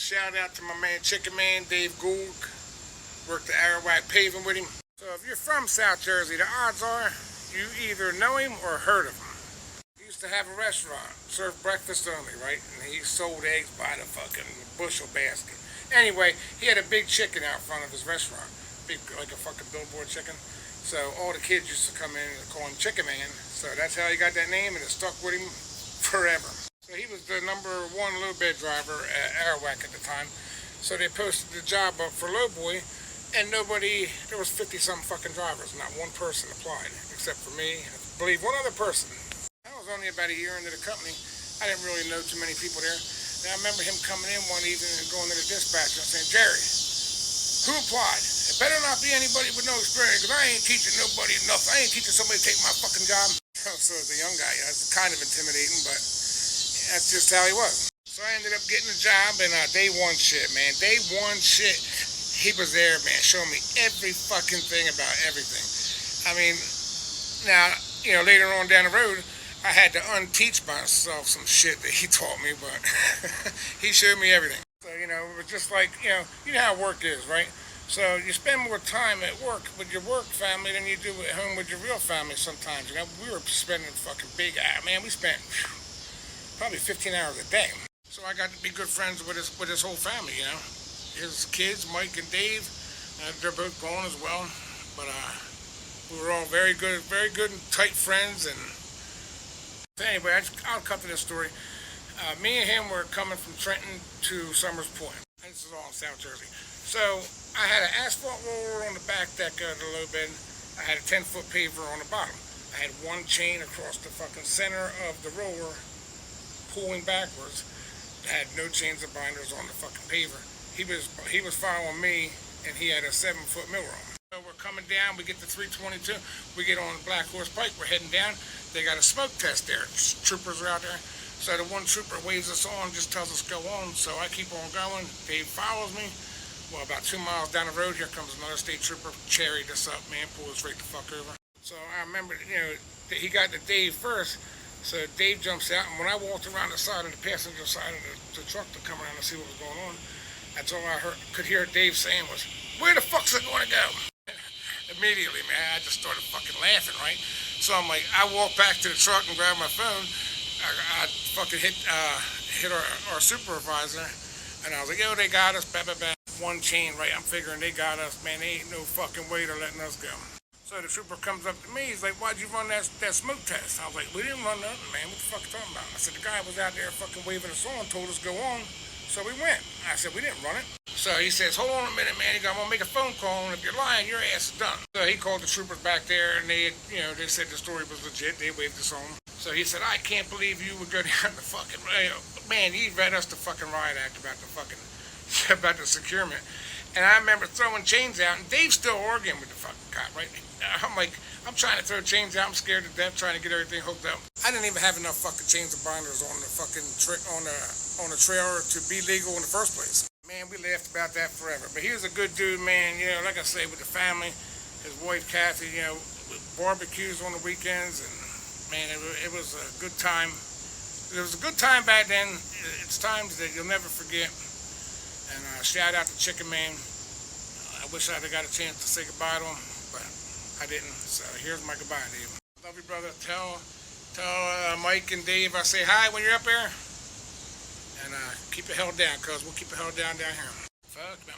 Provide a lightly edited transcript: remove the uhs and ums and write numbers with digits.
shout out to my man Chicken Man, Dave Gould. Worked the R.I.P paving with him. So if you're from South Jersey, the odds are you either know him or heard of him. He used to have a restaurant, served breakfast only, right? And he sold eggs by the fucking bushel basket. Anyway, he had a big chicken out front of his restaurant. Big, like a fucking billboard chicken. So all the kids used to come in and call him Chicken Man. So that's how he got that name, and it stuck with him forever. So he was the number one low bed driver at R.I.P at the time. So they posted the job up for lowboy, and nobody, there was 50-something fucking drivers. Not one person applied, except for me, I believe one other person. I was only about a year into the company. I didn't really know too many people there. And I remember him coming in one evening and going to the dispatcher and saying, Jerry, who applied? It better not be anybody with no experience, because I ain't teaching nobody nothing. I ain't teaching somebody to take my fucking job. So as a young guy, it's kind of intimidating, but that's just how he was. So I ended up getting a job, and day one shit, man. Day one shit, he was there, man, showing me every fucking thing about everything. I mean, now, you know, later on down the road, I had to unteach myself some shit that he taught me, but he showed me everything. So, you know, it was just like, you know how work is, right? So you spend more time at work with your work family than you do at home with your real family sometimes. You know, we were spending fucking big, man, we spent probably 15 hours a day. So I got to be good friends with his whole family, you know. His kids, Mike and Dave, they're both gone as well. But we were all very good and tight friends. And anyway, I'll cut to this story. Me and him were coming from Trenton to Summers Point. This is all in South Jersey. So I had an asphalt roller on the back deck of the low bed. I had a 10-foot paver on the bottom. I had one chain across the fucking center of the roller, pulling backwards. I had no chains or binders on the fucking paver. He was following me, and he had a 7-foot mill roll. So we're coming down. We get to 322. We get on Black Horse Pike. We're heading down. They got a smoke test there. Troopers are out there. So the one trooper waves us on, just tells us go on. So I keep on going. Dave follows me. Well, about 2 miles down the road, here comes another state trooper. Cherried us up, man. Pulled us right the fuck over. So I remember, you know, he got to Dave first. So Dave jumps out, and when I walked around the side of the passenger side of the truck to come around and see what was going on, that's all I could hear Dave saying was, "Where the fuck's it going to go?" Immediately, man, I just started fucking laughing, right? So I'm like, I walked back to the truck and grabbed my phone. I fucking hit our supervisor, and I was like, "Yo, they got us, blah, blah, blah." One chain, right? I'm figuring they got us, man. They ain't no fucking way they're letting us go. So the trooper comes up to me, he's like, "Why'd you run that smoke test?" I was like, "We didn't run nothing, man. What the fuck are you talking about?" I said, "The guy was out there fucking waving us on, told us go on, so we went." I said, "We didn't run it." So he says, "Hold on a minute, man. I'm gonna make a phone call, and if you're lying, your ass is done." So he called the troopers back there, and they said the story was legit. They waved us on. So he said, "I can't believe you would go down the fucking, man, he read us the fucking riot act about the securement." And I remember throwing chains out, and Dave's still arguing with the fucking cop, right? I'm like, I'm trying to throw chains out. I'm scared to death, trying to get everything hooked up. I didn't even have enough fucking chains and binders on the fucking on the trailer to be legal in the first place. Man, we laughed about that forever. But he was a good dude, man. You know, like I say, with the family, his wife Kathy. You know, with barbecues on the weekends, and man, it was a good time. It was a good time back then. It's times that you'll never forget. And shout out to Chicken Man. I wish I'd have got a chance to say goodbye to him, but I didn't. So here's my goodbye, Dave. Love you, brother. Tell Mike and Dave I say hi when you're up there. And keep it held down, cuz we'll keep it held down here. Fuck them.